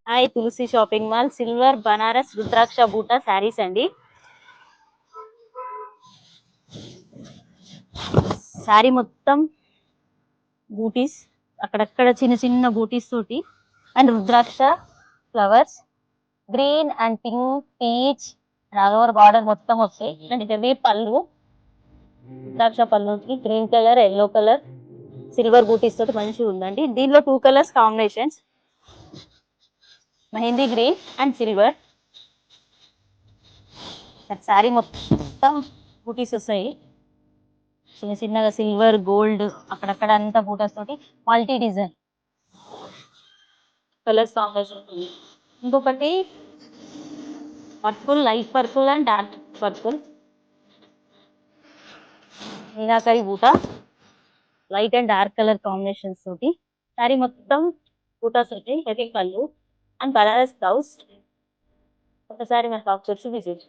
Hi తులసి shopping mall silver Banaras రుద్రాక్ష బూటా శారీస్ అండి. శారీ మొత్తం బూటీస్, అక్కడక్కడ చిన్న చిన్న బూటీస్ తోటి and rudraksha flowers, green and pink peach over border మొత్తం వస్తాయి. అండ్ ఇదే పళ్ళు, రుద్రాక్ష పళ్ళుకి green colour yellow colour silver బూటీస్ తోటి మంచిగా ఉందండి. దీనిలో 2 colours combinations, mehndi green and silver. Sari మొత్తం బూటీస్ వస్తాయి, చిన్న చిన్నగా సిల్వర్ గోల్డ్ అక్కడక్కడ అంతా బూటాస్ తోటి మల్టీ డిజైన్ కలర్స్ కాంబినేషన్. ఇంకొకటి purple, light purple and dark purple meenakari బూటా, light and dark colour combinations తోటి శారీ మొత్తం బూటాస్ తోటి హెవీ పళ్ళు అండ్ బనారస్ బ్లౌజ్. ఒకసారి మన షాప్ వచ్చి విజిట్